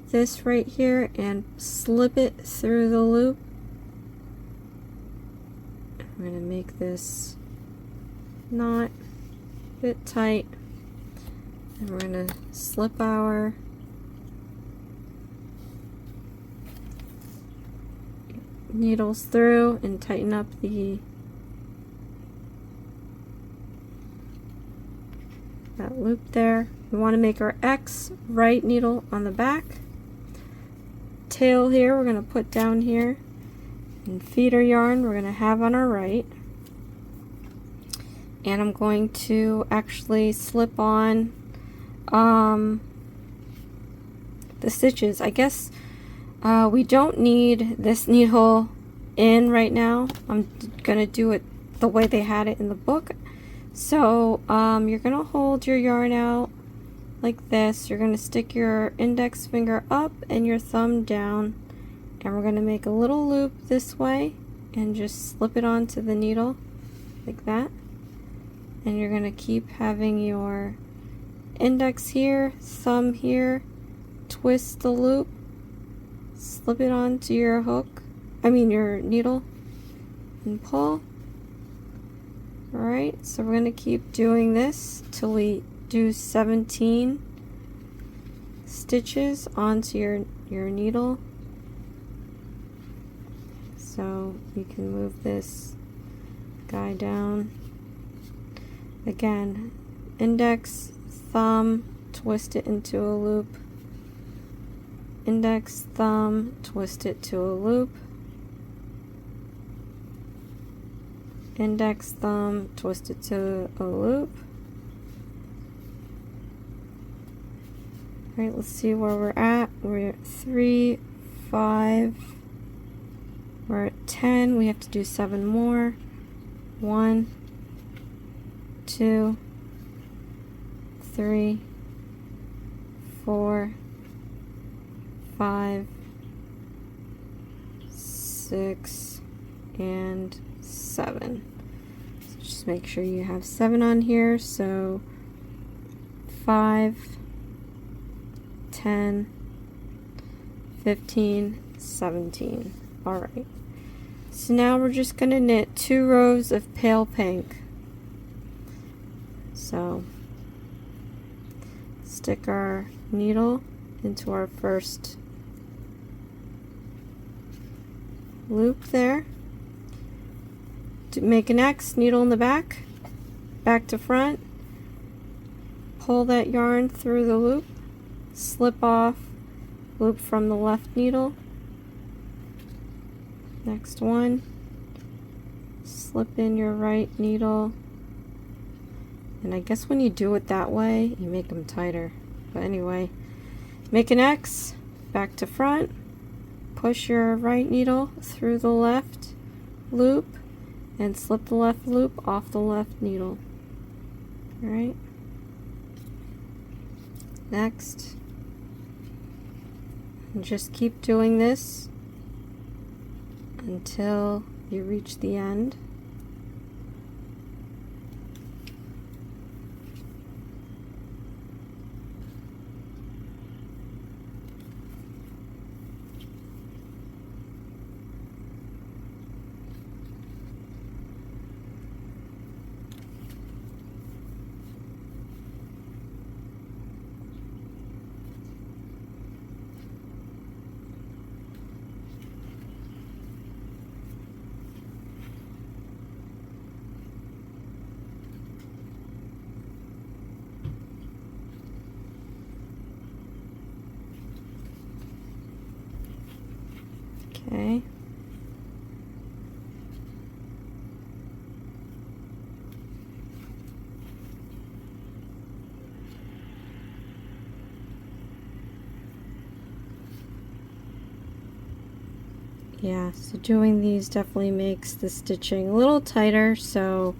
this right here and slip it through the loop. I'm gonna make this knot a bit tight, and we're gonna slip our needles through and tighten up that loop there. We want to make our X right needle on the back. Tail here we're going to put down here, and feeder yarn we're going to have on our right. And I'm going to actually slip on the stitches. I guess we don't need this needle in right now. I'm gonna do it the way they had it in the book. So you're gonna hold your yarn out like this. You're gonna stick your index finger up and your thumb down, and we're gonna make a little loop this way and just slip it onto the needle like that. And you're gonna keep having your index here, thumb here, twist the loop, slip it onto your hook, your needle, and pull. Alright, so we're going to keep doing this till we do 17 stitches onto your needle. So you can move this guy down. Again, index, thumb, twist it into a loop. Index, thumb, twist it to a loop. Index, thumb, twist it to a loop. Alright, let's see where we're at. We're at 3, 5, we're at 10. We have to do 7 more. 1, 2, 3, 4, 5, 6, and 7. So just make sure you have 7 on here. So 5, 10, 15, 17. Alright. So now we're just going to knit 2 rows of pale pink. So stick our needle into our first loop there. To make an X, needle in the back, back to front, pull that yarn through the loop, slip off, loop from the left needle, next one, slip in your right needle, and I guess when you do it that way you make them tighter, but anyway, make an X, back to front, push your right needle through the left loop and slip the left loop off the left needle. Alright, next, and just keep doing this until you reach the end. Okay. Yeah, so doing these definitely makes the stitching a little tighter, so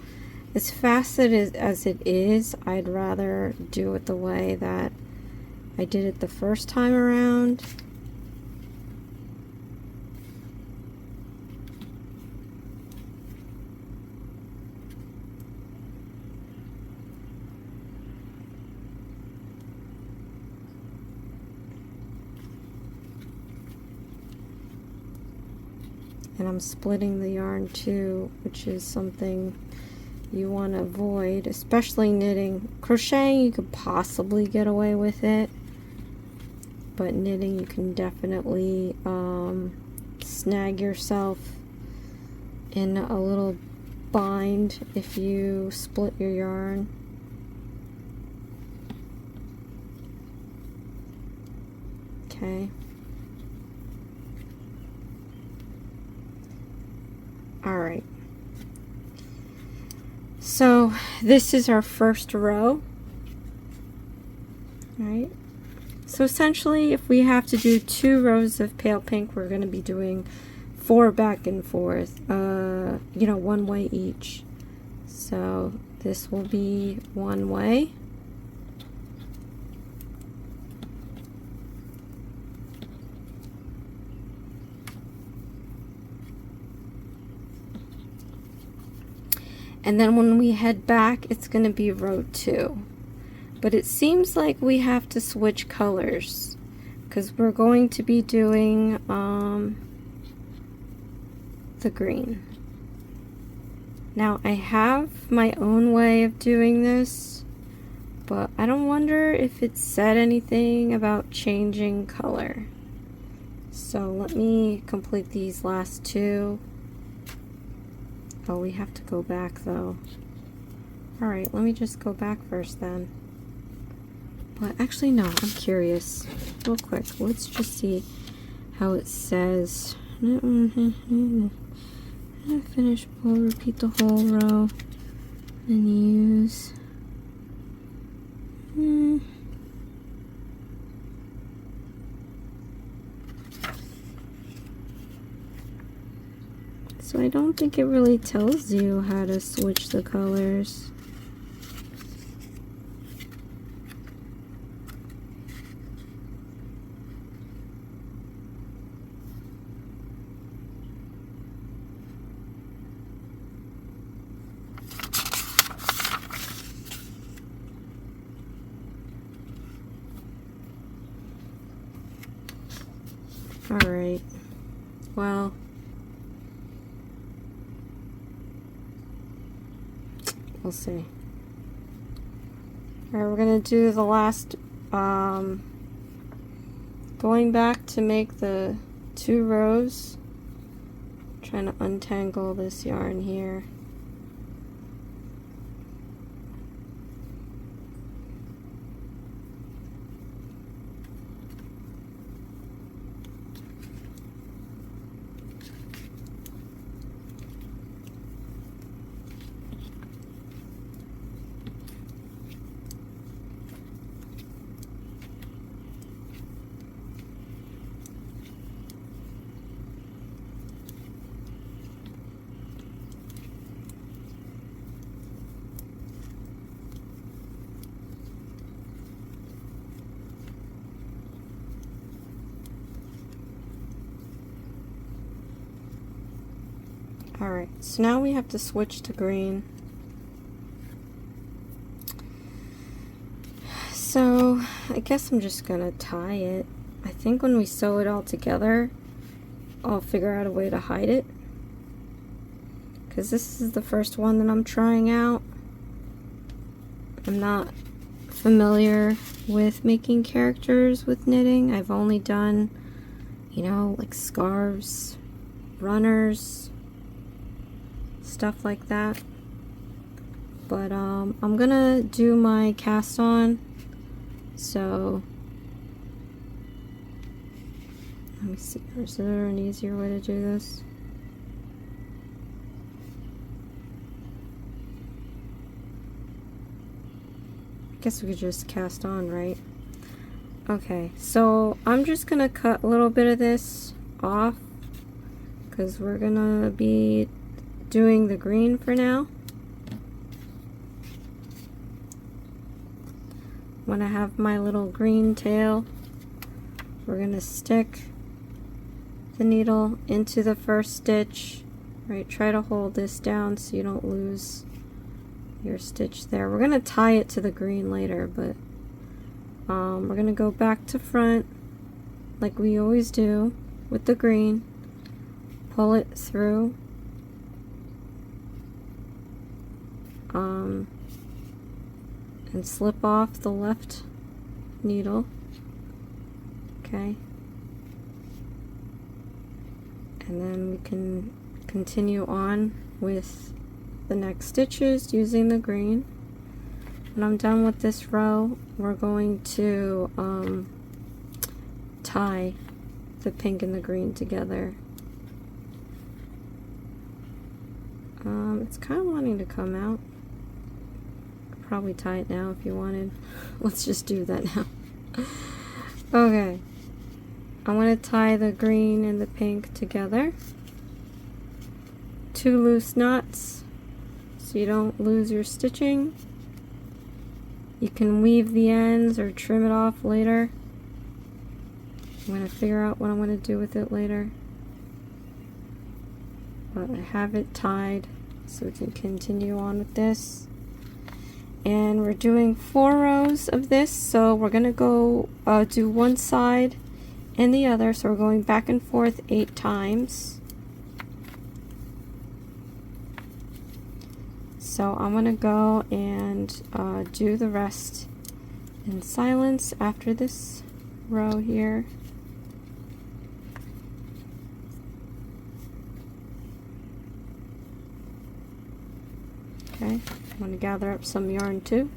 as fast as it is, I'd rather do it the way that I did it the first time around. And I'm splitting the yarn too, which is something you want to avoid, especially knitting. Crocheting, you could possibly get away with it, but knitting, you can definitely snag yourself in a little bind if you split your yarn. Okay. Alright, so this is our first row. Alright, so essentially if we have to do 2 rows of pale pink, we're going to be doing 4 back and forth, you know, one way each. So this will be one way. And then when we head back, it's going to be row 2. But it seems like we have to switch colors, because we're going to be doing the green. Now I have my own way of doing this, but I don't wonder if it said anything about changing color. So let me complete these last 2. Oh, we have to go back though. Alright, let me just go back first then. But actually no, I'm curious. Real quick, let's just see how it says. Finish, pull, repeat the whole row, and use. So I don't think it really tells you how to switch the colors. All right. Well, we'll see. Alright, we're gonna do the last, going back to make the 2 rows. Trying to untangle this yarn here. Alright, so now we have to switch to green. So, I guess I'm just gonna tie it. I think when we sew it all together, I'll figure out a way to hide it. Because this is the first one that I'm trying out. I'm not familiar with making characters with knitting. I've only done, you know, like scarves, runners, stuff like that. But I'm gonna do my cast on. So let me see, is there an easier way to do this? I guess we could just cast on, right? Okay, so I'm just gonna cut a little bit of this off because we're gonna be doing the green for now. When I have my little green tail, we're gonna stick the needle into the first stitch, right? Try to hold this down so you don't lose your stitch there. We're gonna tie it to the green later, but we're gonna go back to front like we always do with the green, pull it through, and slip off the left needle. Okay, and then we can continue on with the next stitches using the green. When I'm done with this row, we're going to tie the pink and the green together. It's kind of wanting to come out. Could probably tie it now if you wanted. Let's just do that now. Okay, I'm going to tie the green and the pink together. 2 loose knots so you don't lose your stitching. You can weave the ends or trim it off later. I'm going to figure out what I'm going to do with it later. But I have it tied so we can continue on with this. And we're doing 4 rows of this, so we're going to go do one side and the other, so we're going back and forth 8 times. So I'm going to go and do the rest in silence after this row here. Okay, I'm going to gather up some yarn too.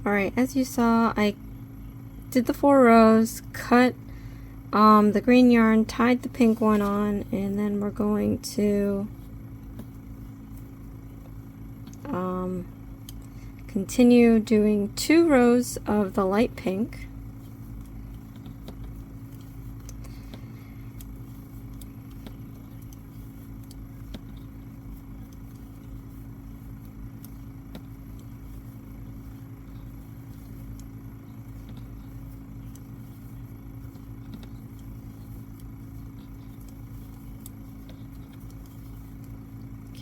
Alright, as you saw, I did the 4 rows, cut the green yarn, tied the pink one on, and then we're going to continue doing 2 rows of the light pink.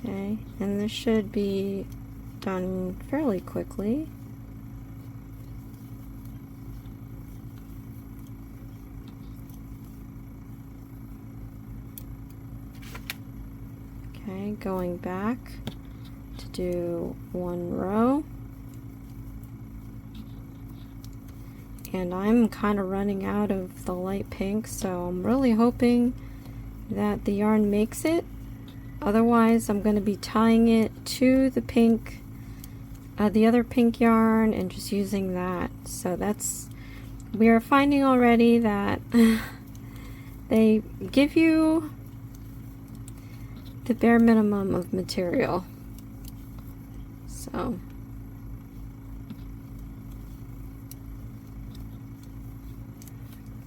Okay, and this should be done fairly quickly. Okay, going back to do 1 row. And I'm kind of running out of the light pink, so I'm really hoping that the yarn makes it. Otherwise, I'm going to be tying it to the pink, the other pink yarn, and just using that. So that's, we are finding already that they give you the bare minimum of material. So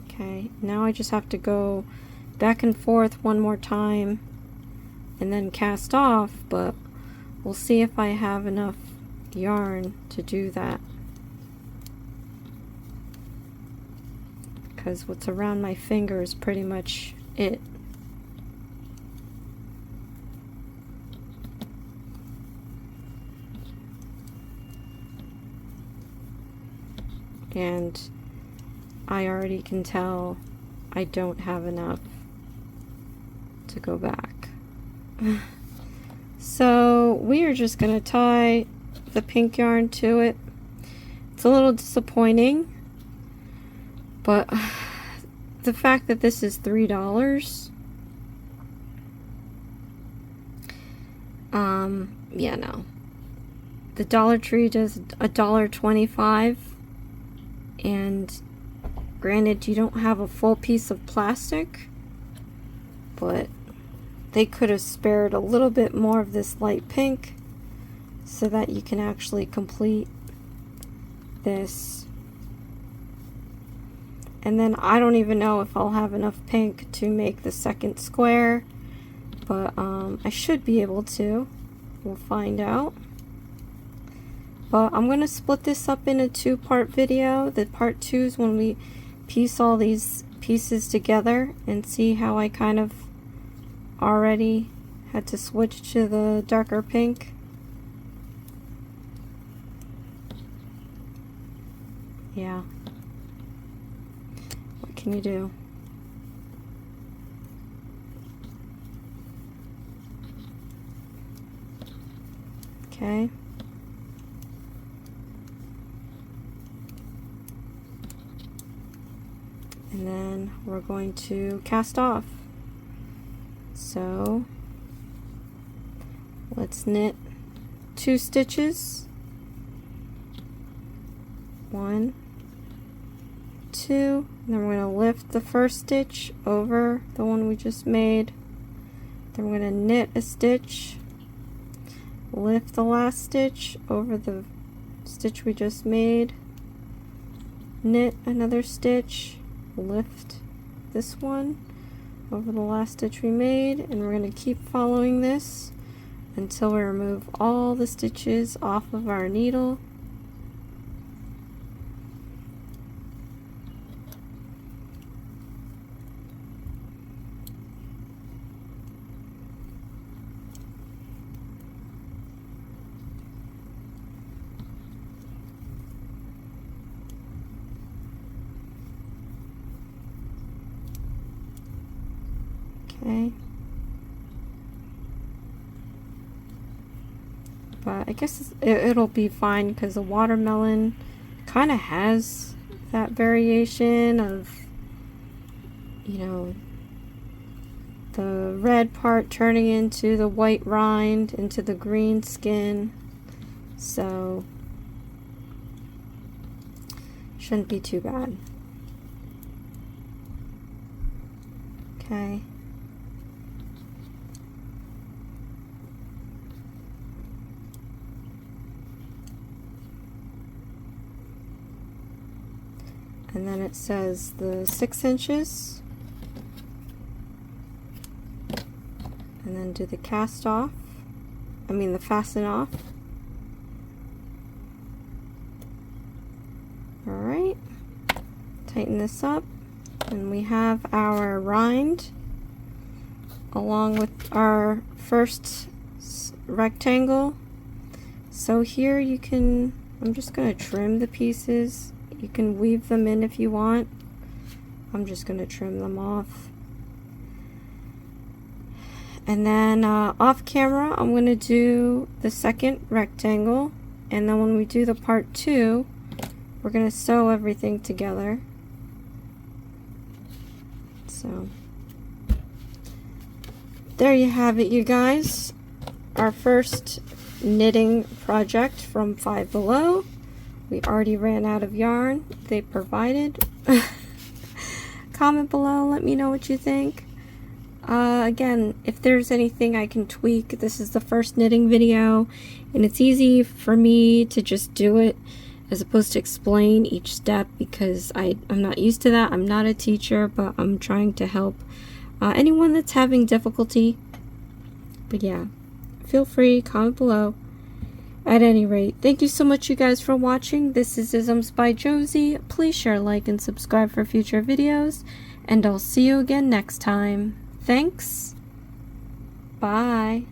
okay, now I just have to go back and forth one more time and then cast off, but we'll see if I have enough yarn to do that, because what's around my finger is pretty much it. And I already can tell I don't have enough to go back. So we are just going to tie the pink yarn to it. It's a little disappointing, but the fact that this is $3, yeah, no. The Dollar Tree does $1.25, and granted, you don't have a full piece of plastic, but they could have spared a little bit more of this light pink so that you can actually complete this. And then I don't even know if I'll have enough pink to make the second square, but I should be able to. We'll find out. But I'm going to split this up in a 2-part video. The part 2 is when we piece all these pieces together and see how I kind of already had to switch to the darker pink. Yeah. What can you do? Okay. And then we're going to cast off. So let's knit 2 stitches. 1, 2, and then we're going to lift the first stitch over the one we just made. Then we're going to knit a stitch, lift the last stitch over the stitch we just made, knit another stitch, lift this one over the last stitch we made, and we're going to keep following this until we remove all the stitches off of our needle. Okay. But I guess it'll be fine because the watermelon kind of has that variation of, you know, the red part turning into the white rind, into the green skin. So shouldn't be too bad. Okay. And then it says the 6 inches. And then do the cast off. I mean the fasten off. Alright. Tighten this up. And we have our rind along with our first rectangle. So here you can, I'm just going to trim the pieces. You can weave them in if you want. I'm just going to trim them off. And then off camera, I'm going to do the second rectangle. And then when we do the part 2, we're going to sew everything together. So, there you have it, you guys. Our first knitting project from Five Below. We already ran out of yarn they provided. Comment below, let me know what you think. Again, if there's anything I can tweak, this is the first knitting video, and it's easy for me to just do it as opposed to explain each step because I'm not used to that. I'm not a teacher, but I'm trying to help anyone that's having difficulty. But yeah, feel free, comment below. At any rate, thank you so much, you guys, for watching. This is Isms by Josie. Please share, like, and subscribe for future videos, and I'll see you again next time. Thanks. Bye.